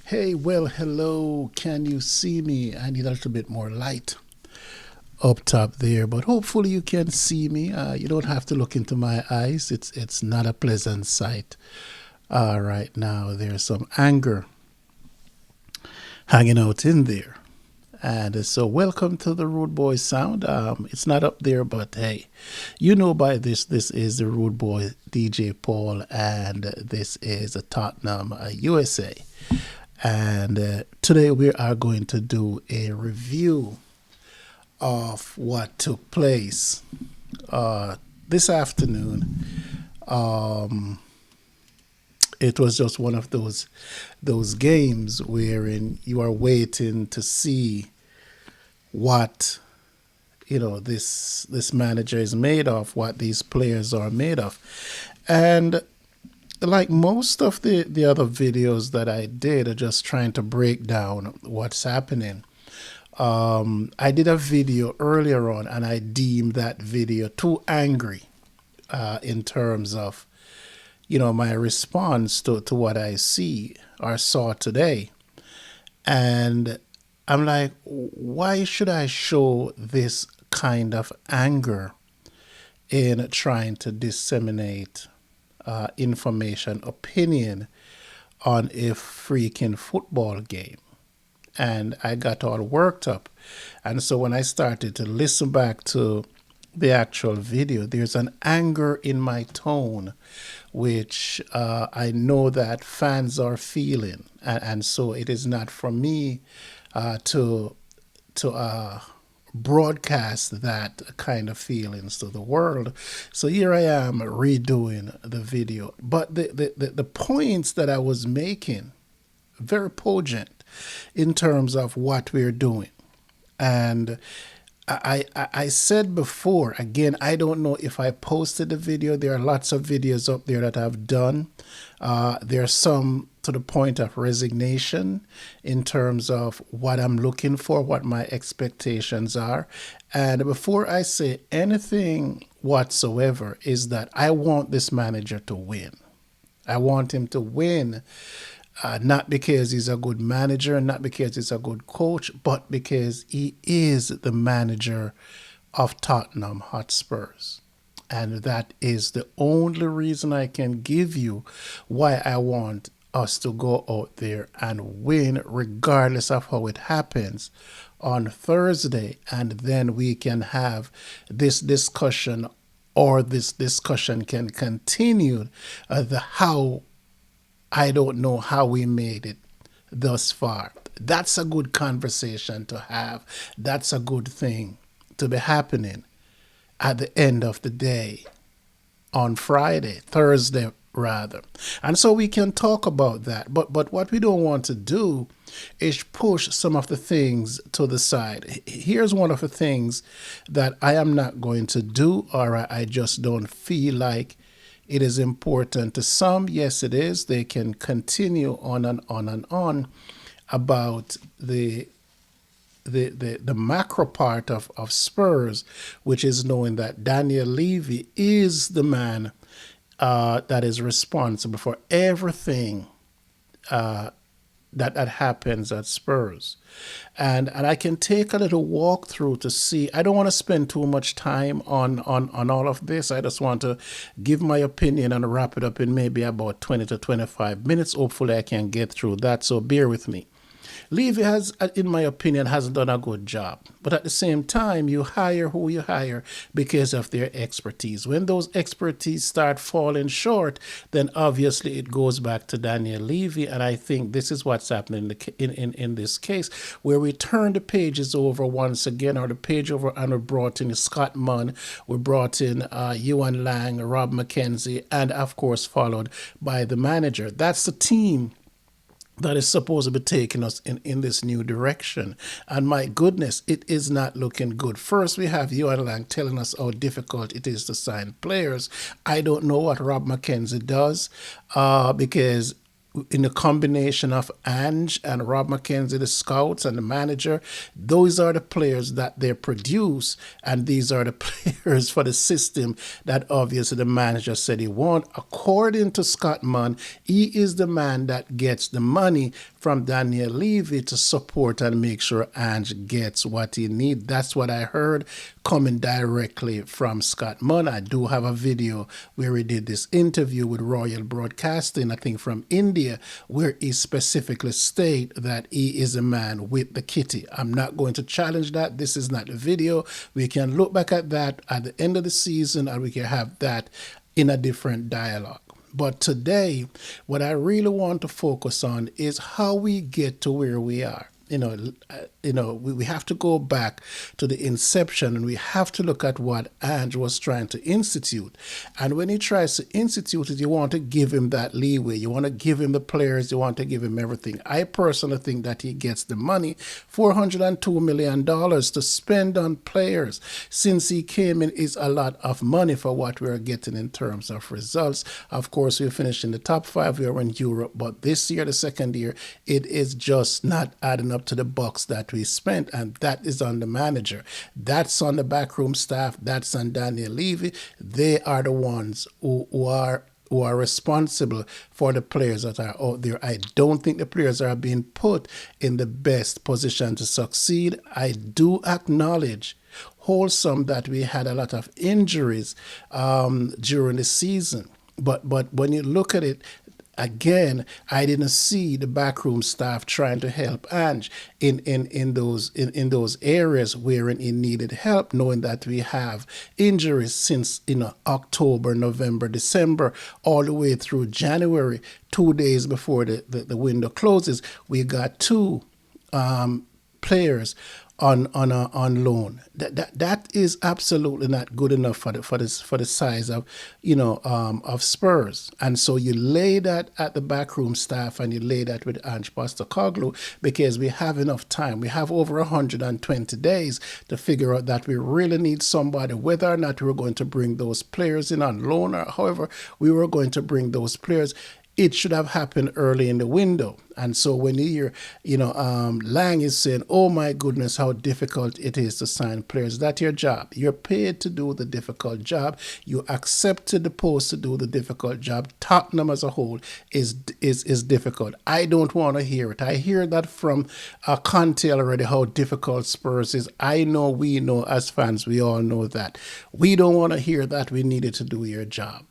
Hey, well, hello. Can you see me? I need a little bit more light up top there, but hopefully you can see me. You don't have to look into my eyes. It's not a pleasant sight. Right now, there's some anger hanging out in there. And so, welcome to the Rude Boy Sound. It's not up there, but hey, you know by this, this is the Rude Boy DJ Paul, and this is a Tottenham, USA. And today we are going to do a review of what took place this afternoon. Um, it was just one of those games wherein you are waiting to see what this manager is made of, what these players are made of, and like most of the other videos that I did are just trying to break down what's happening. I did a video earlier on and I deemed that video too angry in terms of my response to what I see or saw today. And I'm like, why should I show this kind of anger in trying to disseminate information, opinion on a freaking football game? And I got all worked up. And so when I started to listen back to the actual video, there's an anger in my tone, which I know that fans are feeling. And so it is not for me to broadcast that kind of feelings to the world. So here I am redoing the video. But the points that I was making, very poignant in terms of what we're doing. And I said before, again, I don't know if I posted the video. There are lots of videos up there that I've done. There are some to the point of resignation in terms of what I'm looking for, what my expectations are. And before I say anything whatsoever, is that I want this manager to win. I want him to win. Not because he's a good manager, not because he's a good coach, but because he is the manager of Tottenham HotSpurs. And that is the only reason I can give you why I want us to go out there and win, regardless of how it happens on Thursday. And then we can have this discussion, or this discussion can continue the how. I don't know how we made it thus far. That's a good conversation to have. That's a good thing to be happening at the end of the day on Friday, Thursday rather. And so we can talk about that. But what we don't want to do is push some of the things to the side. Here's one of the things that I am not going to do, or I just don't feel like it is important to some. Yes, it is. They can continue on and on and on about the macro part of Spurs, which is knowing that Daniel Levy is the man that is responsible for everything that happens at Spurs. And I can take a little walk through to see. I don't want to spend too much time on all of this. I just want to give my opinion and wrap it up in maybe about 20 to 25 minutes. Hopefully I can get through that, so bear with me. Levy has, in my opinion, hasn't done a good job. But at the same time, you hire who you hire because of their expertise. When those expertise start falling short, then obviously it goes back to Daniel Levy. And I think this is what's happening in this case, where we turn the pages over once again, or the page over, and we brought in Scott Munn, we brought in Ewan Lang, Rob McKenzie, and of course followed by the manager. That's the team that is supposed to be taking us in this new direction. And my goodness, it is not looking good. First, we have Ewan Lang telling us how difficult it is to sign players. I don't know what Rob McKenzie does because in the combination of Ange and Rob McKenzie, the scouts and the manager, those are the players that they produce, and these are the players for the system that obviously the manager said he want. According to Scott Munn, he is the man that gets the money from Daniel Levy to support and make sure Ange gets what he needs. That's what I heard coming directly from Scott Munn. I do have a video where he did this interview with Royal Broadcasting, I think from India, where he specifically state that he is a man with the kitty. I'm not going to challenge that. This is not the video. We can look back at that at the end of the season, and we can have that in a different dialogue. But today, what I really want to focus on is how we get to where we are. We have to go back to the inception, and we have to look at what Ange was trying to institute. And when he tries to institute it, you want to give him that leeway. You want to give him the players. You want to give him everything. I personally think that he gets the money, $402 million to spend on players since he came in is a lot of money for what we're getting in terms of results. Of course, we finished in the top 5. We were in Europe, but this year, the second year, it is just not adding up to the bucks that we spent, and that is on the manager. That's on the backroom staff. That's on Daniel Levy. They are the ones who are responsible for the players that are out there. I don't think the players are being put in the best position to succeed. I do acknowledge wholesome that we had a lot of injuries during the season. But when you look at it, again, I didn't see the backroom staff trying to help Ange in those areas wherein he needed help, knowing that we have injuries since October, November, December, all the way through January. 2 days before the window closes, we got 2 players on loan. That is absolutely not good enough for the size of Spurs. And so you lay that at the backroom staff, and you lay that with Ange Postecoglou, because we have enough time. We have over 120 days to figure out that we really need somebody, whether or not we're going to bring those players in on loan, or however we were going to bring those players. It should have happened early in the window. And so when you hear, Lang is saying, oh my goodness, how difficult it is to sign players. That's your job. You're paid to do the difficult job. You accepted the post to do the difficult job. Tottenham as a whole is difficult. I don't want to hear it. I hear that from Conte already, how difficult Spurs is. I know, we know as fans, we all know that. We don't want to hear that. We needed to do your job.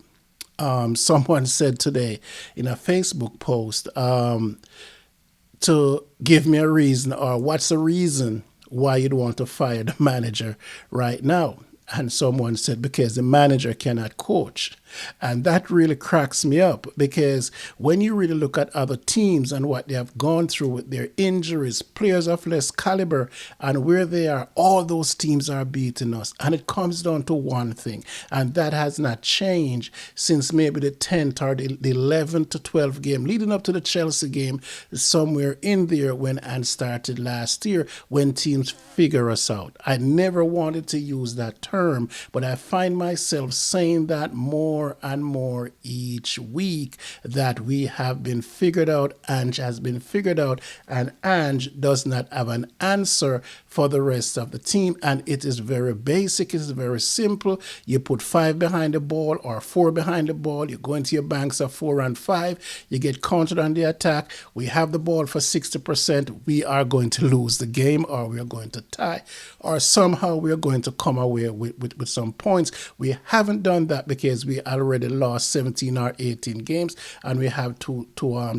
Someone said today in a Facebook post to give me a reason, or what's the reason why you'd want to fire the manager right now. And someone said, because the manager cannot coach. And that really cracks me up, because when you really look at other teams and what they have gone through with their injuries, players of less caliber, and where they are, all those teams are beating us. And it comes down to one thing, and that has not changed since maybe the 10th or the 11th to 12th game, leading up to the Chelsea game, somewhere in there when Ange started last year, when teams figure us out. I never wanted to use that term, but I find myself saying that more and more each week, that we have been figured out, Ange has been figured out, and Ange does not have an answer for the rest of the team. And it is very basic, it is very simple. You put 5 behind the ball or 4 behind the ball, you go into your banks of 4 and 5, you get counted on the attack, we have the ball for 60%, we are going to lose the game, or we are going to tie, or somehow we are going to come away with some points. We haven't done that because we already lost 17 or 18 games, and we have two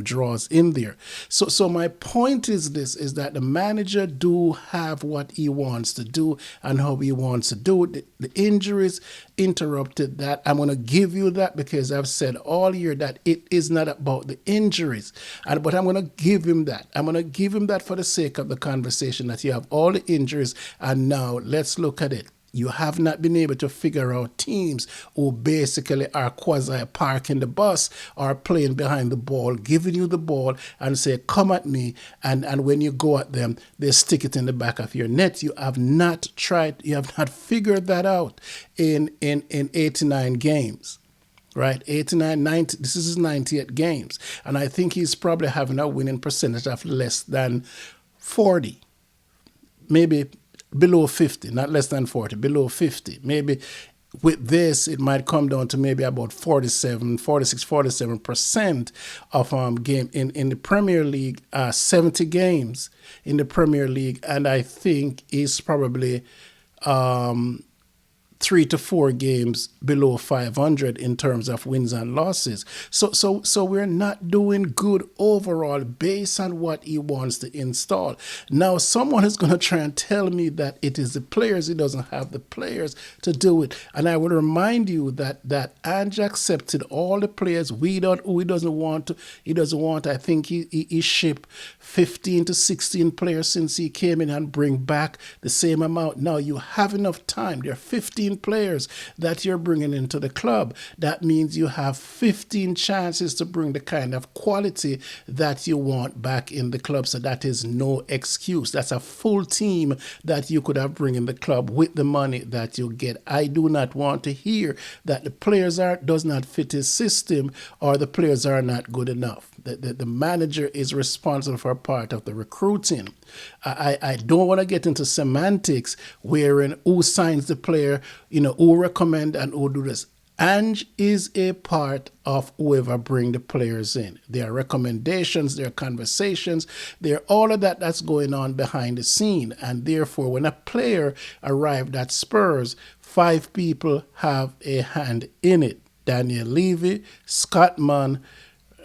draws in there. So my point is this, is that the manager do have what he wants to do and how he wants to do it. The injuries interrupted that. I'm going to give you that, because I've said all year that it is not about the injuries. But I'm going to give him that. I'm going to give him that for the sake of the conversation, that you have all the injuries, and now let's look at it. You have not been able to figure out teams who basically are quasi-parking the bus or playing behind the ball, giving you the ball and say, come at me. And when you go at them, they stick it in the back of your net. You have not tried, you have not figured that out in 89 games. right? 89, 90, this is his 98 games. And I think he's probably having a winning percentage of less than 40, maybe below 50, not less than 40, below 50. Maybe with this, it might come down to maybe about 47, 46, 47% of game in the Premier League, 70 games in the Premier League. And I think he's probably 3 to 4 games below 500 in terms of wins and losses. So we're not doing good overall based on what he wants to install. Now, someone is going to try and tell me that it is the players. He doesn't have the players to do it. And I would remind you that Ange accepted all the players. He doesn't want to. He doesn't want. I think he shipped 15 to 16 players since he came in and bring back the same amount. Now you have enough time. There are 15 players that you're bringing into the club. That means you have 15 chances to bring the kind of quality that you want back in the club. So that is no excuse. That's a full team that you could have bring in the club with the money that you get. I do not want to hear that the players does not fit his system or the players are not good enough. The manager is responsible for part of the recruiting. I don't want to get into semantics wherein who signs the player, who recommend and who do this. Ange is a part of whoever bring the players in. There are recommendations, there are conversations, there are all of that's going on behind the scene. And therefore, when a player arrived at Spurs, 5 people have a hand in it. Daniel Levy, Scott Mann,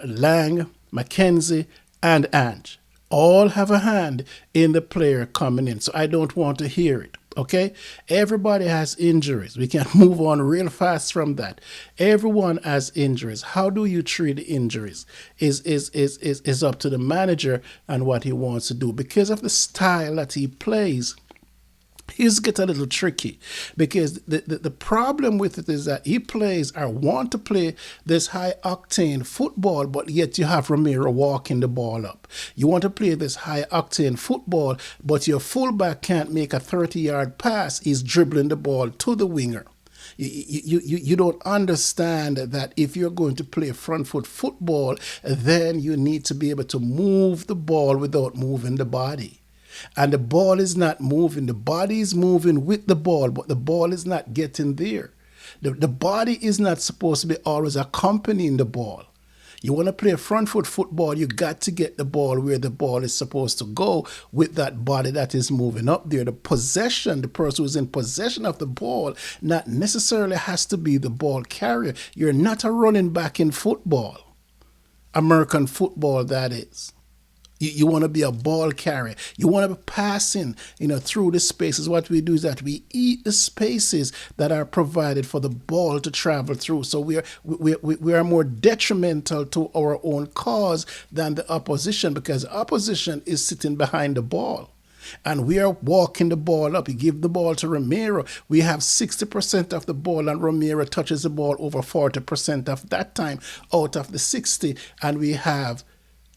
Lang, Mackenzie, and Ange all have a hand in the player coming in. So I don't want to hear it. Okay? Everybody has injuries. We can move on real fast from that. Everyone has injuries. How do you treat injuries is up to the manager and what he wants to do. Because of the style that he plays, he's get a little tricky because the problem with it is that he plays or want to play this high octane football, but yet you have Romero walking the ball up. You want to play this high octane football, but your fullback can't make a 30-yard pass. He's dribbling the ball to the winger. You don't understand that if you're going to play front foot football, then you need to be able to move the ball without moving the body. And the ball is not moving. The body is moving with the ball, but the ball is not getting there. The body is not supposed to be always accompanying the ball. You want to play front foot football, you got to get the ball where the ball is supposed to go with that body that is moving up there. The possession, the person who's in possession of the ball, not necessarily has to be the ball carrier. You're not a running back in football. American football, that is. You want to be a ball carrier. You want to be passing, through the spaces. What we do is that we eat the spaces that are provided for the ball to travel through. So we are more detrimental to our own cause than the opposition, because the opposition is sitting behind the ball. And we are walking the ball up. You give the ball to Romero. We have 60% of the ball, and Romero touches the ball over 40% of that time out of the 60. And we have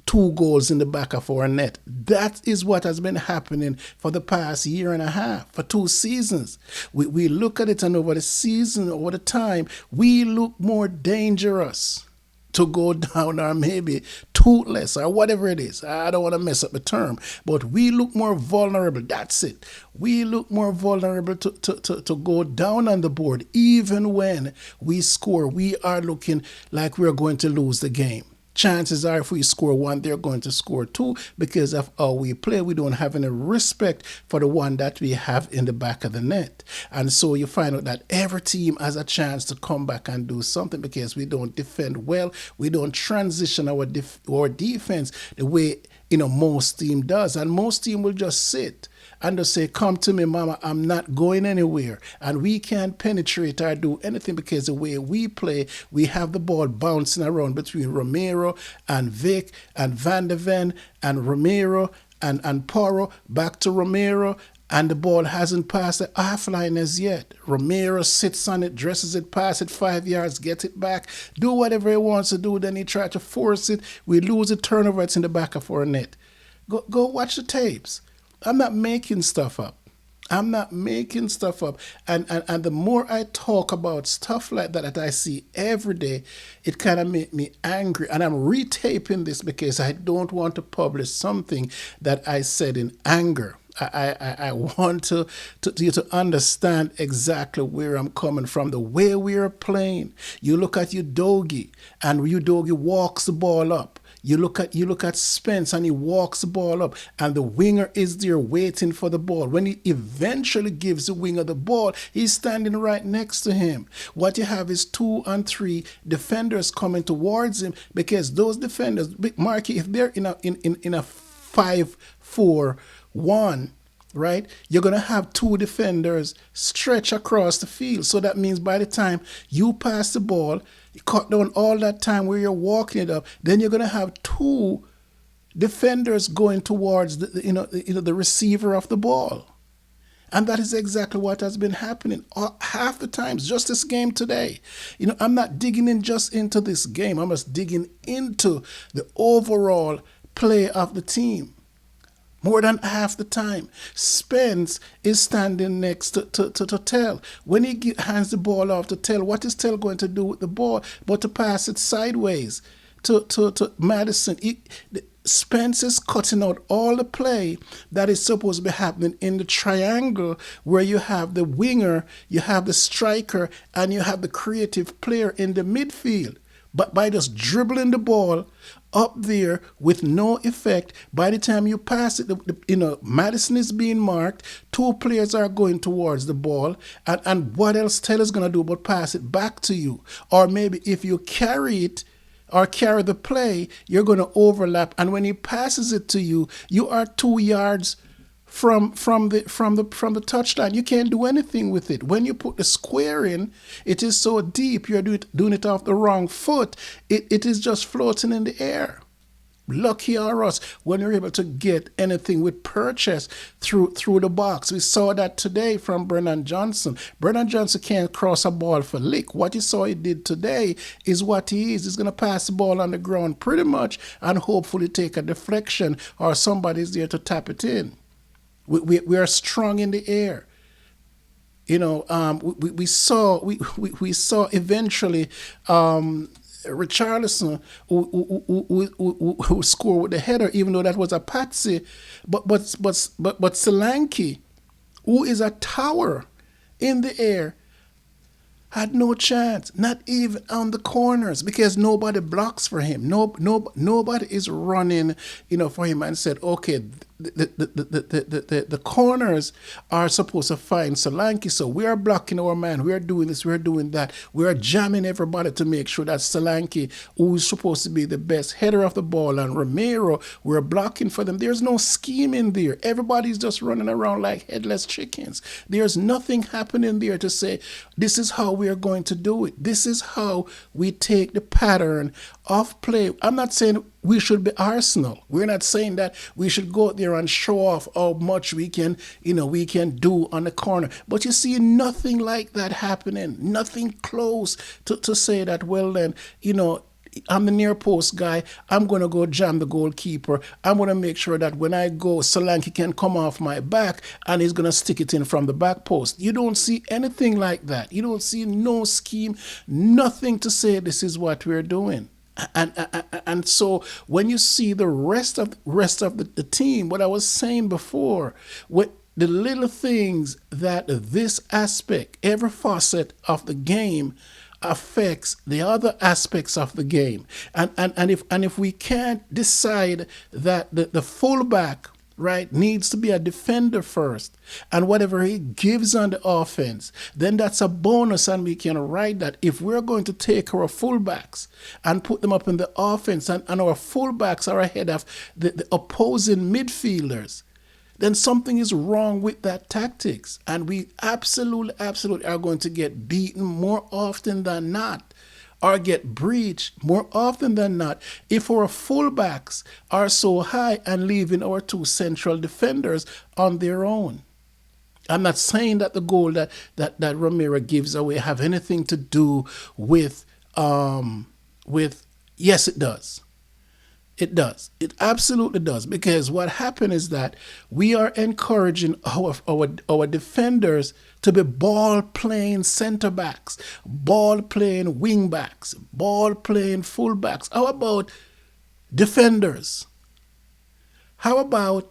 2 goals in the back of our net. That is what has been happening for the past year and a half, for 2 seasons. We look at it, and over the season, over the time, we look more dangerous to go down, or maybe toothless, or whatever it is. I don't want to mess up the term, but we look more vulnerable. That's it. We look more vulnerable to go down on the board. Even when we score, we are looking like we're going to lose the game. Chances are if we score 1, they're going to score 2 because of how we play. We don't have any respect for the one that we have in the back of the net. And so you find out that every team has a chance to come back and do something because we don't defend well. We don't transition our defense the way most team does. And most team will just sit and just say, come to me, mama, I'm not going anywhere. And we can't penetrate or do anything because the way we play, we have the ball bouncing around between Romero and Vic and Van de Ven and Romero and Porro back to Romero. And the ball hasn't passed the half line as yet. Romero sits on it, dresses it, passes it 5 yards, gets it back, do whatever he wants to do. Then he tries to force it. We lose the turnover. It's in the back of our net. Go watch the tapes. I'm not making stuff up. I'm not making stuff up. And the more I talk about stuff like that I see every day, it kind of make me angry. And I'm retaping this because I don't want to publish something that I said in anger. I want you to understand exactly where I'm coming from, the way we are playing. You look at Udogi, and Udogi walks the ball up. You look at Spence, and he walks the ball up, and the winger is there waiting for the ball. When he eventually gives the winger the ball, he's standing right next to him. What you have is 2 and 3 defenders coming towards him, because those defenders, Marky, if they're in a 5-4-1, right? You're going to have 2 defenders stretch across the field. So that means by the time you pass the ball, you cut down all that time where you're walking it up, then you're going to have 2 defenders going towards the receiver of the ball. And that is exactly what has been happening half the times, just this game today. I'm not digging in just into this game. I'm just digging into the overall play of the team. More than half the time, Spence is standing next to Tell. When he hands the ball off to Tell, what is Tell going to do with the ball but to pass it sideways to Madison? Spence is cutting out all the play that is supposed to be happening in the triangle, where you have the winger, you have the striker, and you have the creative player in the midfield. But by just dribbling the ball up there with no effect, by the time you pass it, Madison is being marked, 2 players are going towards the ball, and what else Taylor's going to do but pass it back to you? Or maybe if you carry it or carry the play, you're going to overlap, and when he passes it to you, you are 2 yards from the touchline. You can't do anything with it. When you put the square in, it is so deep, you're doing it off the wrong foot. It is just floating in the air. Lucky are us when you're able to get anything with purchase through the box. We saw that today from Brennan Johnson. Brennan Johnson can't cross a ball for lick. What you saw he did today is what he is. He's going to pass the ball on the ground pretty much and hopefully take a deflection, or somebody's there to tap it in. We are strong in the air. We saw eventually Richarlison who scored with the header, even though that was a patsy. But Solanke, who is a tower in the air, had no chance, not even on the corners, because nobody blocks for him. Nobody is running, for him and said, okay, the corners are supposed to find Solanke, so we are blocking our man. We are doing this, we are doing that. We are jamming everybody to make sure that Solanke, who is supposed to be the best header of the ball, and Romero, we're blocking for them. There's no scheme in there. Everybody's just running around like headless chickens. There's nothing happening there to say, this is how we are going to do it. This is how we take the pattern of play. I'm not saying we should be Arsenal. We're not saying that we should go out there and show off how much we can do on the corner. But you see nothing like that happening. Nothing close to say that, well then, I'm the near post guy. I'm going to go jam the goalkeeper. I'm going to make sure that when I go, Solanke can come off my back and he's going to stick it in from the back post. You don't see anything like that. You don't see no scheme, nothing to say this is what we're doing. And so when you see the rest of the team, what I was saying before, what the little things that this aspect, every facet of the game affects the other aspects of the game. And if we can't decide that the fullback, right, needs to be a defender first, and whatever he gives on the offense, then that's a bonus, and we can write that. If we're going to take our fullbacks and put them up in the offense, and our fullbacks are ahead of the opposing midfielders, then something is wrong with that tactics, and we absolutely are going to get beaten more often than not, or get breached more often than not, if our fullbacks are so high and leaving our 2 central defenders on their own. I'm not saying that the goal that Romero gives away have anything to do with yes, it does. It does. It absolutely does. Because what happened is that we are encouraging our defenders to be ball playing center backs, ball playing wing backs, ball playing full backs. How about defenders? How about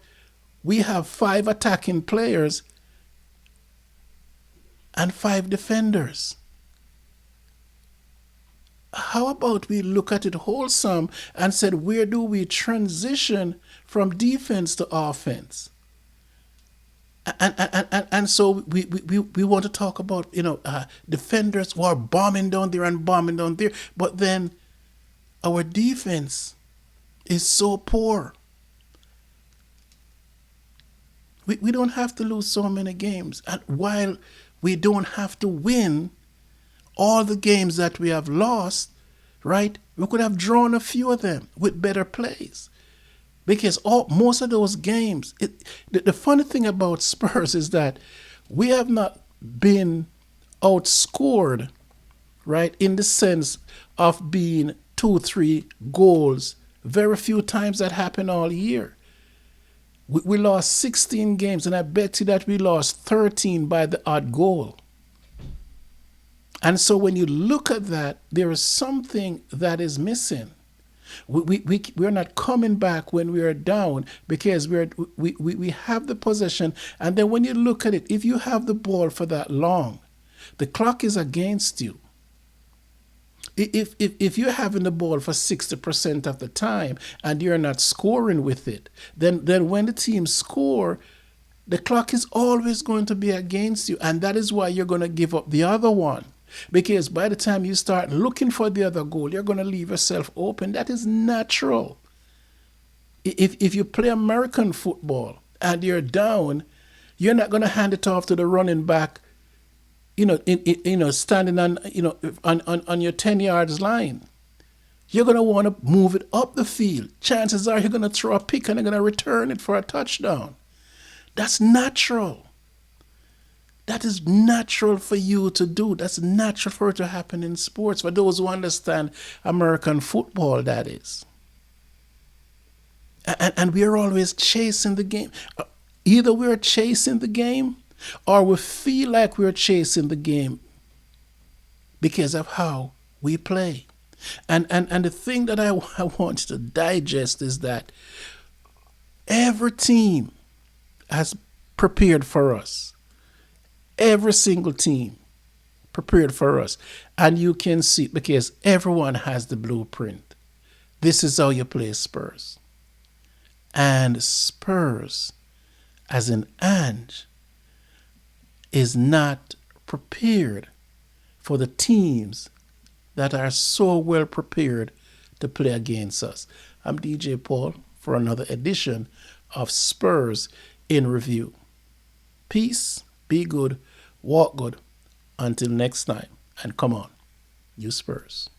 we have 5 attacking players and 5 defenders? How about we look at it wholesome and said, where do we transition from defense to offense? And so we want to talk about, defenders who are bombing down there and bombing down there, but then our defense is so poor. We don't have to lose so many games. And while we don't have to win all the games that we have lost, right? We could have drawn a few of them with better plays. Because most of those games, the funny thing about Spurs is that we have not been outscored, right, in the sense of being 2-3 goals. Very few times that happened all year. We lost 16 games, and I bet you that we lost 13 by the odd goal. And so when you look at that, there is something that is missing. We're not coming back when we are down because we have the possession. And then when you look at it, if you have the ball for that long, the clock is against you. If you're having the ball for 60% of the time and you're not scoring with it, then when the team score, the clock is always going to be against you. And that is why you're going to give up the other one. Because by the time you start looking for the other goal, you're going to leave yourself open. That is natural. If you play American football and you're down, you're not going to hand it off to the running back, standing on your 10 yards line. You're going to want to move it up the field. Chances are you're going to throw a pick and you're going to return it for a touchdown. That's natural. That is natural for you to do. That's natural for it to happen in sports. For those who understand American football, that is. And we are always chasing the game. Either we're chasing the game or we feel like we're chasing the game because of how we play. And the thing that I want you to digest is that every team has prepared for us. Every single team prepared for us. And you can see it because everyone has the blueprint. This is how you play Spurs. And Spurs, as in Ange, is not prepared for the teams that are so well prepared to play against us. I'm DJ Paul for another edition of Spurs in Review. Peace, be good, walk good. Until next time. And come on, you Spurs.